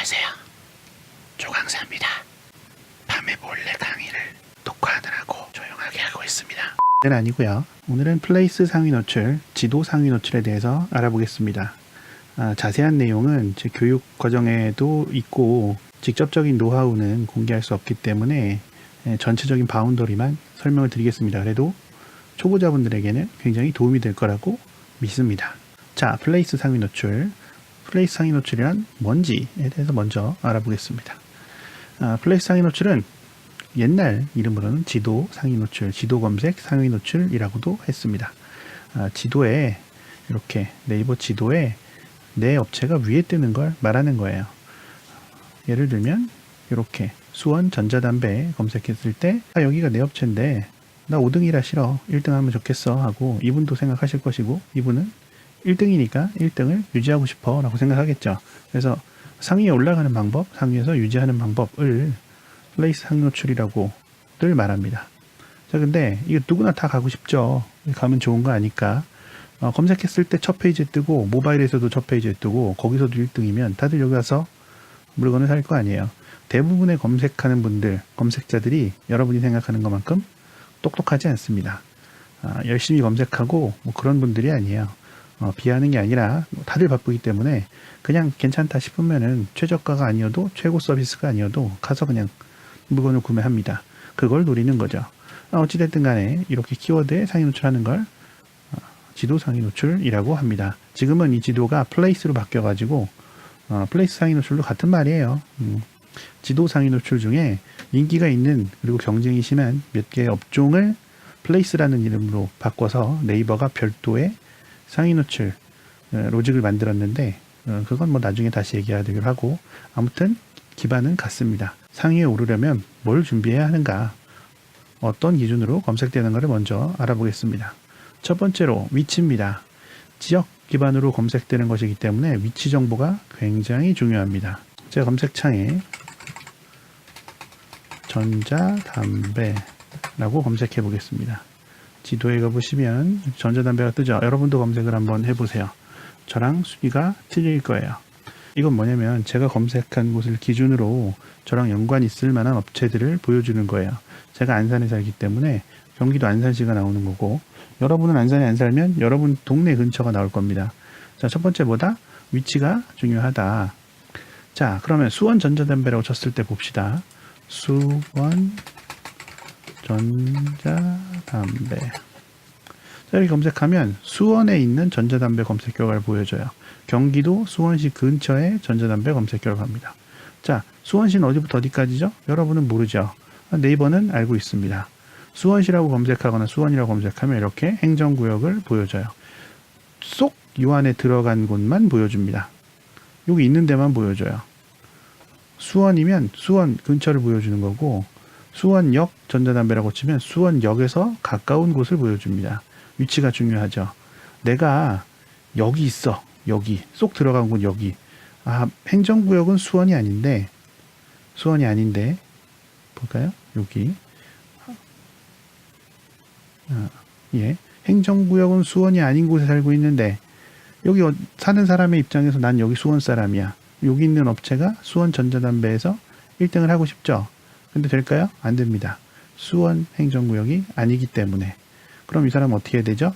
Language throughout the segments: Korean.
안녕하세요. 조강사입니다. 밤에 몰래 강의를 녹화하느라고 조용하게 하고 있습니다. 는 아니고요. 오늘은 플레이스 상위 노출, 지도 상위 노출에 대해서 알아보겠습니다. 자세한 내용은 제 교육 과정에도 있고 직접적인 노하우는 공개할 수 없기 때문에 전체적인 바운더리만 설명을 드리겠습니다. 그래도 초보자분들에게는 굉장히 도움이 될 거라고 믿습니다. 자, 플레이스 상위 노출. 플레이스 상위 노출이란 뭔지에 대해서 먼저 알아보겠습니다. 플레이스 상위 노출은 옛날 이름으로는 지도 상위 노출, 지도 검색 상위 노출이라고도 했습니다. 지도에 이렇게 네이버 지도에 내 업체가 위에 뜨는 걸 말하는 거예요. 예를 들면 이렇게 수원 전자담배 검색했을 때 여기가 내 업체인데 나 5등이라 싫어, 1등 하면 좋겠어 하고 이분도 생각하실 것이고 이분은 1등이니까 1등을 유지하고 싶어 라고 생각하겠죠. 그래서 상위에 올라가는 방법, 상위에서 유지하는 방법을 플레이스 상위 노출이라고들 말합니다. 자, 근데 이거 누구나 다 가고 싶죠. 가면 좋은 거 아니까. 검색했을 때 첫 페이지에 뜨고 모바일에서도 첫 페이지에 뜨고 거기서도 1등이면 다들 여기 와서 물건을 살 거 아니에요. 대부분의 검색하는 분들, 검색자들이 여러분이 생각하는 것만큼 똑똑하지 않습니다. 열심히 검색하고 뭐 그런 분들이 아니에요. 비하하는 게 아니라 다들 바쁘기 때문에 그냥 괜찮다 싶으면은 최저가가 아니어도 최고 서비스가 아니어도 가서 그냥 물건을 구매합니다. 그걸 노리는 거죠. 어찌됐든 간에 이렇게 키워드에 상위 노출하는 걸 지도 상위 노출이라고 합니다. 지금은 이 지도가 플레이스로 바뀌어가지고 플레이스 상위 노출도 같은 말이에요. 지도 상위 노출 중에 인기가 있는 그리고 경쟁이 심한 몇 개의 업종을 플레이스라는 이름으로 바꿔서 네이버가 별도의 상위 노출 로직을 만들었는데 그건 뭐 나중에 다시 얘기하기로 하고, 아무튼 기반은 같습니다. 상위에 오르려면 뭘 준비해야 하는가, 어떤 기준으로 검색되는 것을 먼저 알아보겠습니다. 첫 번째로 위치입니다. 지역 기반으로 검색되는 것이기 때문에 위치 정보가 굉장히 중요합니다. 제가 검색창에 전자담배라고 검색해 보겠습니다. 지도에 가보시면 전자담배가 뜨죠. 여러분도 검색을 한번 해보세요. 저랑 순위가 틀릴 거예요. 이건 뭐냐면 제가 검색한 곳을 기준으로 저랑 연관 있을 만한 업체들을 보여주는 거예요. 제가 안산에 살기 때문에 경기도 안산시가 나오는 거고, 여러분은 안산에 안 살면 여러분 동네 근처가 나올 겁니다. 자, 첫 번째 뭐다? 위치가 중요하다. 자, 그러면 수원 전자담배라고 쳤을 때 봅시다. 수원 전자담배. 자, 이렇게 검색하면 수원에 있는 전자담배 검색 결과를 보여줘요. 경기도 수원시 근처에 전자담배 검색 결과입니다. 자, 수원시는 어디부터 어디까지죠? 여러분은 모르죠. 네이버는 알고 있습니다. 수원시라고 검색하거나 수원이라고 검색하면 이렇게 행정구역을 보여줘요. 쏙 이 안에 들어간 곳만 보여줍니다. 여기 있는 데만 보여줘요. 수원이면 수원 근처를 보여주는 거고, 수원역 전자담배라고 치면 수원역에서 가까운 곳을 보여줍니다. 위치가 중요하죠. 내가 여기 있어. 여기. 쏙 들어간 곳 여기. 행정구역은 수원이 아닌데 볼까요? 여기. 예. 행정구역은 수원이 아닌 곳에 살고 있는데 여기 사는 사람의 입장에서 난 여기 수원 사람이야. 여기 있는 업체가 수원 전자담배에서 1등을 하고 싶죠. 근데 될까요? 안 됩니다. 수원 행정구역이 아니기 때문에. 그럼 이 사람은 어떻게 해야 되죠?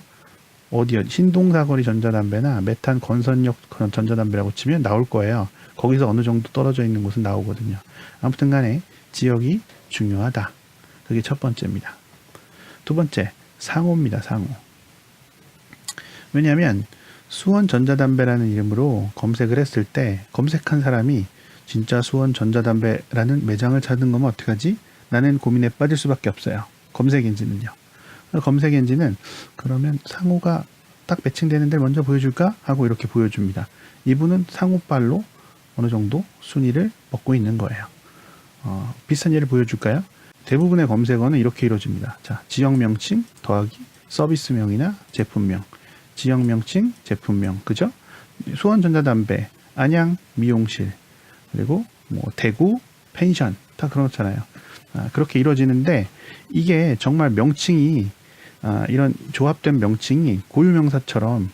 어디요? 신동사거리 전자담배나 메탄 건선역 전자담배라고 치면 나올 거예요. 거기서 어느 정도 떨어져 있는 곳은 나오거든요. 아무튼 간에 지역이 중요하다. 그게 첫 번째입니다. 두 번째, 상호입니다. 상호. 왜냐하면 수원 전자담배라는 이름으로 검색을 했을 때 검색한 사람이 진짜 수원 전자담배라는 매장을 찾은 거면 어떡하지? 라는 고민에 빠질 수밖에 없어요. 검색 엔진은요. 검색 엔진은 그러면 상호가 딱 매칭되는 데를 먼저 보여줄까? 하고 이렇게 보여줍니다. 이분은 상호빨로 어느 정도 순위를 먹고 있는 거예요. 비슷한 예를 보여줄까요? 대부분의 검색어는 이렇게 이루어집니다. 자, 지역 명칭 더하기 서비스명이나 제품명. 지역 명칭, 제품명. 그죠? 수원 전자담배, 안양 미용실, 그리고 뭐 대구 펜션, 다 그렇잖아요. 그렇게 이루어지는데 이게 정말 명칭이 이런 조합된 명칭이 고유명사처럼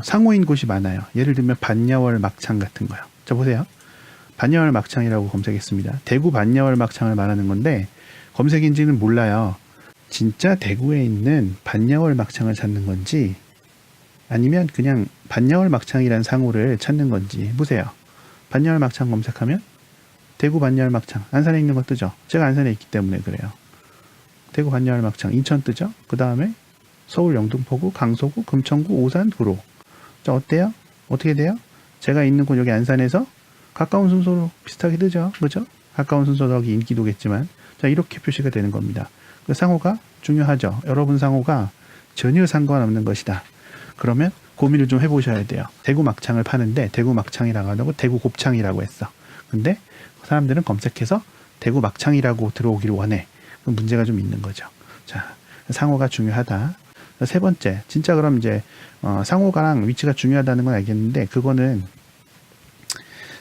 상호인 곳이 많아요. 예를 들면 반야월 막창 같은 거요. 자, 보세요. 반야월 막창이라고 검색했습니다. 대구 반야월 막창을 말하는 건데 검색인지는 몰라요. 진짜 대구에 있는 반야월 막창을 찾는 건지 아니면 그냥 반야월 막창이라는 상호를 찾는 건지 보세요. 반야월 막창 검색하면 대구 반야월 막창 안산에 있는 거 뜨죠. 제가 안산에 있기 때문에 그래요. 대구 반야월 막창 인천 뜨죠. 그 다음에 서울 영등포구, 강서구, 금천구, 오산, 구로. 자, 어때요? 어떻게 돼요? 제가 있는 곳 여기 안산에서 가까운 순서로 비슷하게 뜨죠. 그죠? 가까운 순서도 여기 인기도겠지만 자, 이렇게 표시가 되는 겁니다. 그 상호가 중요하죠. 여러분 상호가 전혀 상관없는 것이다. 그러면 고민을 좀 해보셔야 돼요. 대구 막창을 파는데 대구 막창이라고 안 하고 대구 곱창이라고 했어. 근데 사람들은 검색해서 대구 막창이라고 들어오기를 원해. 그럼 문제가 좀 있는 거죠. 자, 상호가 중요하다. 세 번째, 진짜 그럼 이제 상호가랑 위치가 중요하다는 건 알겠는데 그거는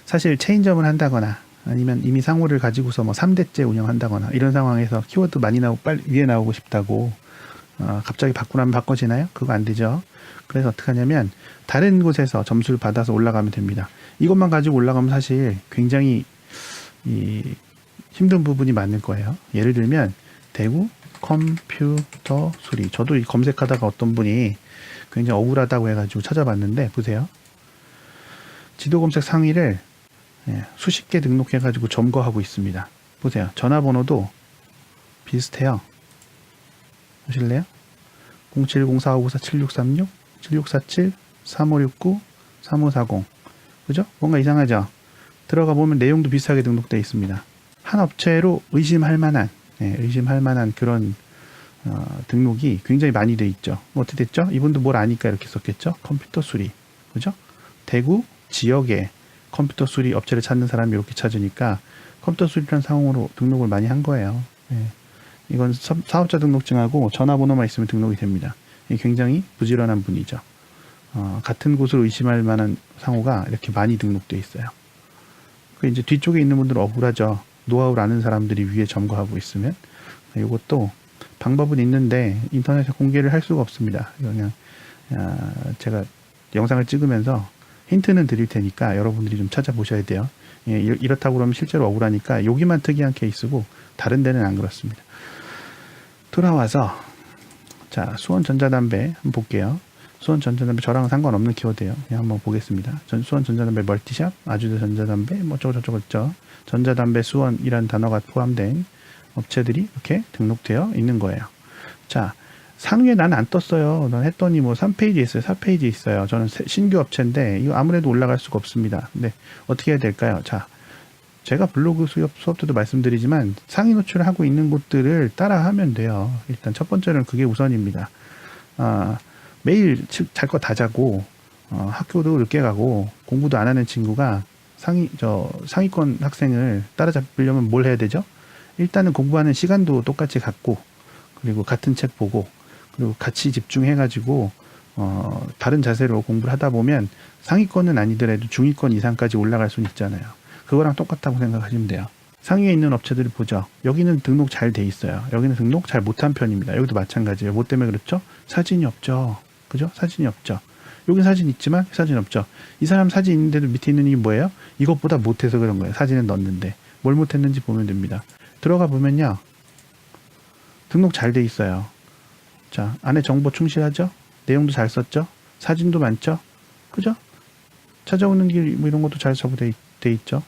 사실 체인점을 한다거나 아니면 이미 상호를 가지고서 뭐 3대째 운영한다거나 이런 상황에서 키워드 많이 나오고 빨리 위에 나오고 싶다고 갑자기 바꾸라면 바꿔지나요? 그거 안 되죠. 그래서 어떻게 하냐면 다른 곳에서 점수를 받아서 올라가면 됩니다. 이것만 가지고 올라가면 사실 굉장히 힘든 부분이 많을 거예요. 예를 들면 대구 컴퓨터 수리. 저도 이 검색하다가 어떤 분이 굉장히 억울하다고 해가지고 찾아봤는데 보세요. 지도 검색 상위를 수십 개 등록해가지고 점거하고 있습니다. 보세요. 전화번호도 비슷해요. 보실래요? 0704547636, 7647, 3569, 3540. 그죠? 뭔가 이상하죠? 들어가 보면 내용도 비슷하게 등록되어 있습니다. 한 업체로 의심할 만한 그런 등록이 굉장히 많이 돼 있죠. 뭐 어떻게 됐죠? 이분도 뭘 아니까 이렇게 썼겠죠? 컴퓨터 수리. 그죠? 대구 지역에 컴퓨터 수리 업체를 찾는 사람이 이렇게 찾으니까 컴퓨터 수리라는 상호로 등록을 많이 한 거예요. 이건 사업자 등록증하고 전화번호만 있으면 등록이 됩니다. 굉장히 부지런한 분이죠. 같은 곳을 의심할 만한 상호가 이렇게 많이 등록되어 있어요. 그 이제 뒤쪽에 있는 분들은 억울하죠. 노하우를 아는 사람들이 위에 점거하고 있으면. 이것도 방법은 있는데 인터넷에 공개를 할 수가 없습니다. 그냥 제가 영상을 찍으면서 힌트는 드릴 테니까 여러분들이 좀 찾아보셔야 돼요. 이렇다고 그러면 실제로 억울하니까 여기만 특이한 케이스고 다른 데는 안 그렇습니다. 돌아와서 자, 수원전자담배 한번 볼게요. 수원전자담배 저랑은 상관없는 키워드예요. 그냥 한번 보겠습니다. 수원전자담배 멀티샵, 아주대 전자담배, 뭐 저거 있죠. 전자담배 수원이라는 단어가 포함된 업체들이 이렇게 등록되어 있는 거예요. 자, 상위에 난 안 떴어요. 난 했더니 뭐 3페이지에 있어요. 4페이지에 있어요. 저는 신규 업체인데 이거 아무래도 올라갈 수가 없습니다. 근데 어떻게 해야 될까요? 자, 제가 블로그 수업 때도 말씀드리지만 상위 노출을 하고 있는 곳들을 따라 하면 돼요. 일단 첫 번째는 그게 우선입니다. 매일 잘 거 다 자고 학교도 늦게 가고 공부도 안 하는 친구가 상위권 학생을 따라잡으려면 뭘 해야 되죠? 일단은 공부하는 시간도 똑같이 갖고 그리고 같은 책 보고 그리고 같이 집중해가지고 다른 자세로 공부를 하다 보면 상위권은 아니더라도 중위권 이상까지 올라갈 수는 있잖아요. 그거랑 똑같다고 생각하시면 돼요. 상위에 있는 업체들을 보죠. 여기는 등록 잘 돼 있어요. 여기는 등록 잘 못한 편입니다. 여기도 마찬가지예요. 뭐 때문에 그렇죠? 사진이 없죠. 그죠? 사진이 없죠. 여기 사진 있지만 사진 없죠. 이 사람 사진 있는데도 밑에 있는 게 뭐예요? 이것보다 못해서 그런 거예요. 사진은 넣었는데 뭘 못했는지 보면 됩니다. 들어가 보면요. 등록 잘 돼 있어요. 자, 안에 정보 충실하죠? 내용도 잘 썼죠? 사진도 많죠? 그죠? 찾아오는 길 뭐 이런 것도 잘 적어돼 있죠?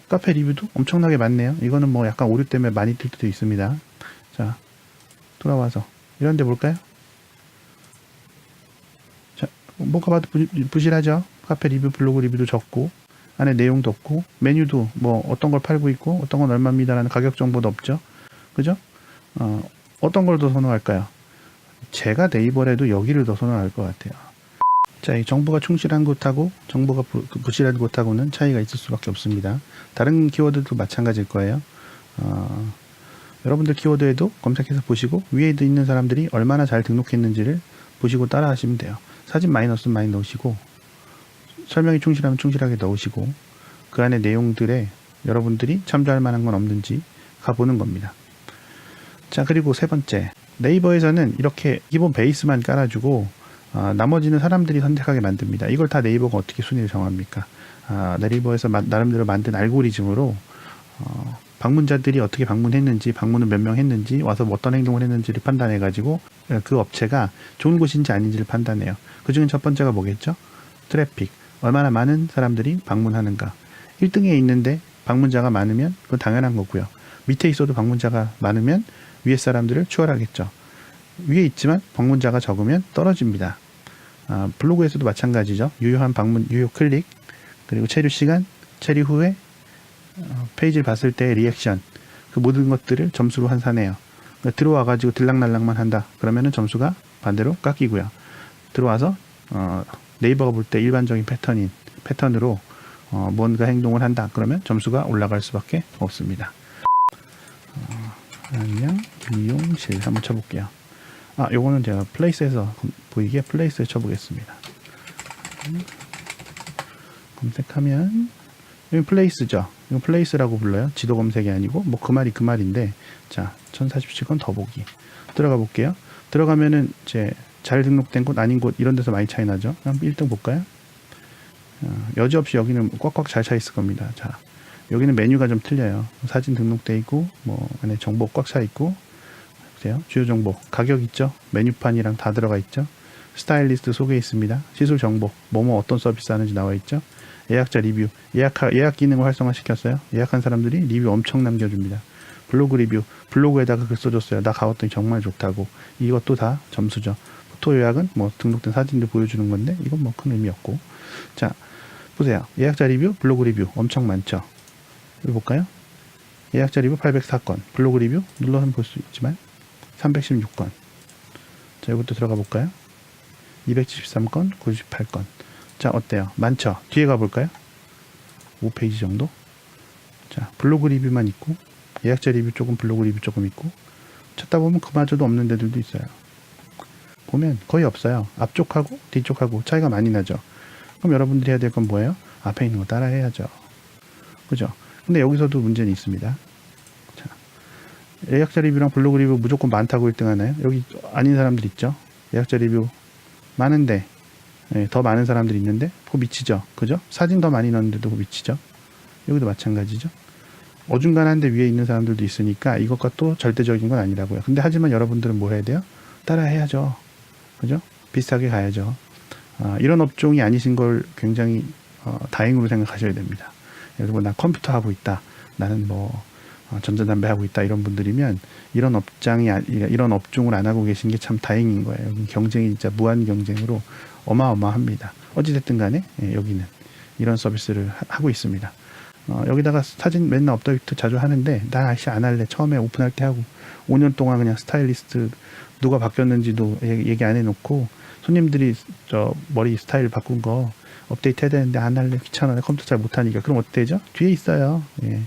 카페 리뷰도 엄청나게 많네요. 이거는 뭐 약간 오류 때문에 많이 뜰 때도 있습니다. 자, 돌아와서 이런 데 볼까요? 자, 뭐가 봐도 부실하죠? 카페 리뷰, 블로그 리뷰도 적고 안에 내용도 없고 메뉴도 뭐 어떤 걸 팔고 있고 어떤 건 얼마입니다라는 가격 정보도 없죠. 그죠? 어떤 걸 더 선호할까요? 제가 네이버라도 여기를 더 선호할 것 같아요. 자, 이 정보가 충실한 곳하고 정보가 부실한 곳하고는 차이가 있을 수밖에 없습니다. 다른 키워드도 마찬가지일 거예요. 여러분들 키워드에도 검색해서 보시고 위에 있는 사람들이 얼마나 잘 등록했는지를 보시고 따라 하시면 돼요. 사진 많이 넣었으면 많이 넣으시고 설명이 충실하면 충실하게 넣으시고 그 안에 내용들에 여러분들이 참조할 만한 건 없는지 가보는 겁니다. 자, 그리고 세 번째, 네이버에서는 이렇게 기본 베이스만 깔아주고 나머지는 사람들이 선택하게 만듭니다. 이걸 다 네이버가 어떻게 순위를 정합니까? 네이버에서 나름대로 만든 알고리즘으로 방문자들이 어떻게 방문했는지, 방문을 몇 명 했는지, 와서 어떤 행동을 했는지를 판단해가지고 그 업체가 좋은 곳인지 아닌지를 판단해요. 그 중에 첫 번째가 뭐겠죠? 트래픽. 얼마나 많은 사람들이 방문하는가. 1등에 있는데 방문자가 많으면 그건 당연한 거고요. 밑에 있어도 방문자가 많으면 위에 사람들을 추월하겠죠. 위에 있지만 방문자가 적으면 떨어집니다. 블로그에서도 마찬가지죠. 유효한 방문, 유효 클릭, 그리고 체류 시간, 체류 후에 페이지를 봤을 때의 리액션, 그 모든 것들을 점수로 환산해요. 그러니까 들어와가지고 들락날락만 한다. 그러면은 점수가 반대로 깎이고요. 들어와서 네이버가 볼 때 일반적인 패턴으로 뭔가 행동을 한다. 그러면 점수가 올라갈 수밖에 없습니다. 안녕 미용실 한번 쳐볼게요. 요거는 제가 플레이스에서 보이게 플레이스에 쳐보겠습니다. 검색하면 여기 플레이스죠. 이거 플레이스라고 불러요. 지도 검색이 아니고 뭐 그 말이 그 말인데, 자 1047건 더 보기 들어가 볼게요. 들어가면은 이제 잘 등록된 곳 아닌 곳 이런 데서 많이 차이 나죠. 한번 1등 볼까요? 여지없이 여기는 꽉꽉 잘 차 있을 겁니다. 자 여기는 메뉴가 좀 틀려요. 사진 등록돼 있고 뭐 안에 정보 꽉 차 있고, 보세요. 주요 정보 가격 있죠. 메뉴판이랑 다 들어가 있죠. 스타일리스트 소개 있습니다. 시술 정보 뭐뭐 어떤 서비스 하는지 나와 있죠. 예약자 리뷰, 예약 기능을 활성화시켰어요. 예약한 사람들이 리뷰 엄청 남겨줍니다. 블로그 리뷰, 블로그에다가 글 써줬어요. 나 가봤더니 정말 좋다고. 이것도 다 점수죠. 포토 요약은 뭐 등록된 사진들 보여주는 건데 이건 뭐 큰 의미 없고. 자 보세요. 예약자 리뷰, 블로그 리뷰 엄청 많죠. 여기 볼까요? 예약자 리뷰 804건, 블로그 리뷰 눌러서 볼 수 있지만 316건. 자 이것도 들어가 볼까요? 273건, 98건. 자 어때요? 많죠? 뒤에 가볼까요? 5페이지 정도? 자 블로그 리뷰만 있고, 예약자 리뷰 조금, 블로그 리뷰 조금 있고, 찾다 보면 그마저도 없는 데들도 있어요. 보면 거의 없어요. 앞쪽하고 뒤쪽하고 차이가 많이 나죠. 그럼 여러분들이 해야 될 건 뭐예요? 앞에 있는 거 따라 해야죠. 그죠? 근데 여기서도 문제는 있습니다. 자, 예약자 리뷰랑 블로그 리뷰 무조건 많다고 1등 하나요? 여기 아닌 사람들 있죠? 예약자 리뷰 많은데 더 많은 사람들이 있는데 그거 미치죠. 그죠? 사진 더 많이 넣었는데도 그거 미치죠. 여기도 마찬가지죠. 어중간한데 위에 있는 사람들도 있으니까 이것과 또 절대적인 건 아니라고요. 근데 하지만 여러분들은 뭐 해야 돼요? 따라 해야죠. 그죠? 비슷하게 가야죠. 이런 업종이 아니신 걸 굉장히 다행으로 생각하셔야 됩니다. 예를 들어 나 컴퓨터 하고 있다. 나는 뭐 전자담배 하고 있다. 이런 분들이면 이런 업종을 안 하고 계신 게 참 다행인 거예요. 경쟁이 진짜 무한 경쟁으로 어마어마합니다. 어찌됐든 간에 여기는 이런 서비스를 하고 있습니다. 여기다가 사진 맨날 업데이트 자주 하는데 나 아시 안 할래. 처음에 오픈할 때 하고 5년 동안 그냥 스타일리스트 누가 바뀌었는지도 얘기 안 해놓고, 손님들이 저 머리 스타일 바꾼 거 업데이트 해야 되는데 안 할래. 귀찮아. 컴퓨터 잘 못하니까. 그럼 어떻게 되죠? 뒤에 있어요. 예.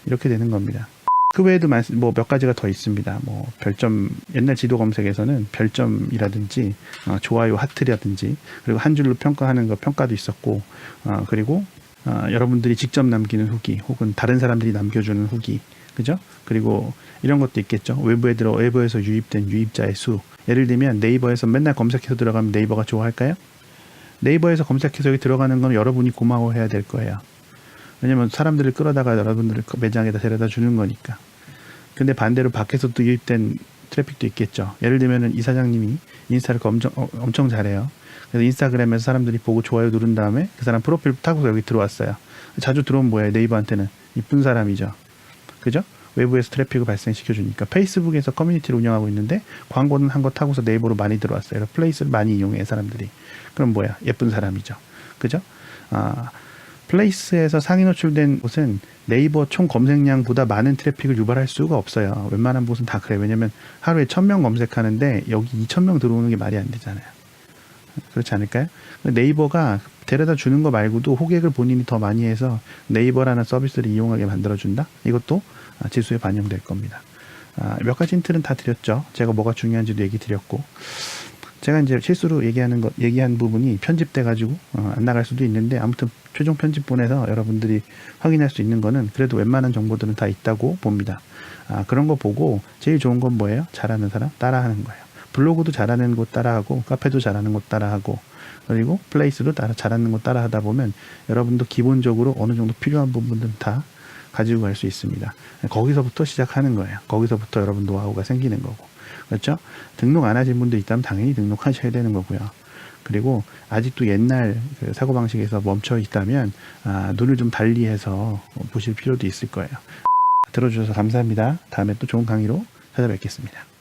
이렇게 되는 겁니다. 그 외에도 뭐 몇 가지가 더 있습니다. 뭐 별점, 옛날 지도 검색에서는 별점이라든지 좋아요 하트라든지, 그리고 한 줄로 평가하는 거 평가도 있었고, 그리고 여러분들이 직접 남기는 후기 혹은 다른 사람들이 남겨주는 후기, 그죠? 그리고 이런 것도 있겠죠. 외부에서 유입된 유입자의 수. 예를 들면 네이버에서 맨날 검색해서 들어가면 네이버가 좋아할까요? 네이버에서 검색해서 여기 들어가는 건 여러분이 고마워해야 될 거예요. 왜냐면 사람들을 끌어다가 여러분들을 매장에다 데려다 주는 거니까. 근데 반대로 밖에서 또 유입된 트래픽도 있겠죠. 예를 들면은 이 사장님이 인스타를 엄청 잘해요. 그래서 인스타그램에서 사람들이 보고 좋아요 누른 다음에 그 사람 프로필 타고서 여기 들어왔어요. 자주 들어오면 뭐예요? 네이버한테는 이쁜 사람이죠. 그죠? 외부에서 트래픽을 발생시켜 주니까. 페이스북에서 커뮤니티를 운영하고 있는데 광고는 한 거 타고서 네이버로 많이 들어왔어요. 플레이스를 많이 이용해 사람들이. 그럼 뭐야? 예쁜 사람이죠. 그죠? 플레이스에서 상위 노출된 곳은 네이버 총 검색량보다 많은 트래픽을 유발할 수가 없어요. 웬만한 곳은 다 그래요. 왜냐면 하루에 1000명 검색하는데 여기 2000명 들어오는 게 말이 안 되잖아요. 그렇지 않을까요? 네이버가 데려다 주는 거 말고도 호객을 본인이 더 많이 해서 네이버라는 서비스를 이용하게 만들어준다? 이것도 지수에 반영될 겁니다. 몇 가지 힌트는 다 드렸죠. 제가 뭐가 중요한지도 얘기 드렸고, 제가 이제 실수로 얘기한 부분이 편집돼가지고 안 나갈 수도 있는데, 아무튼 최종 편집본에서 여러분들이 확인할 수 있는 거는 그래도 웬만한 정보들은 다 있다고 봅니다. 그런 거 보고 제일 좋은 건 뭐예요? 잘하는 사람 따라하는 거예요. 블로그도 잘하는 곳 따라하고, 카페도 잘하는 곳 따라하고, 그리고 플레이스도 따라 잘하는 거 따라 하다 보면 여러분도 기본적으로 어느 정도 필요한 부분들은 다 가지고 갈 수 있습니다. 거기서부터 시작하는 거예요. 거기서부터 여러분 노하우가 생기는 거고. 그렇죠? 등록 안 하신 분도 있다면 당연히 등록하셔야 되는 거고요. 그리고 아직도 옛날 그 사고방식에서 멈춰 있다면 눈을 좀 달리해서 보실 필요도 있을 거예요. 들어주셔서 감사합니다. 다음에 또 좋은 강의로 찾아뵙겠습니다.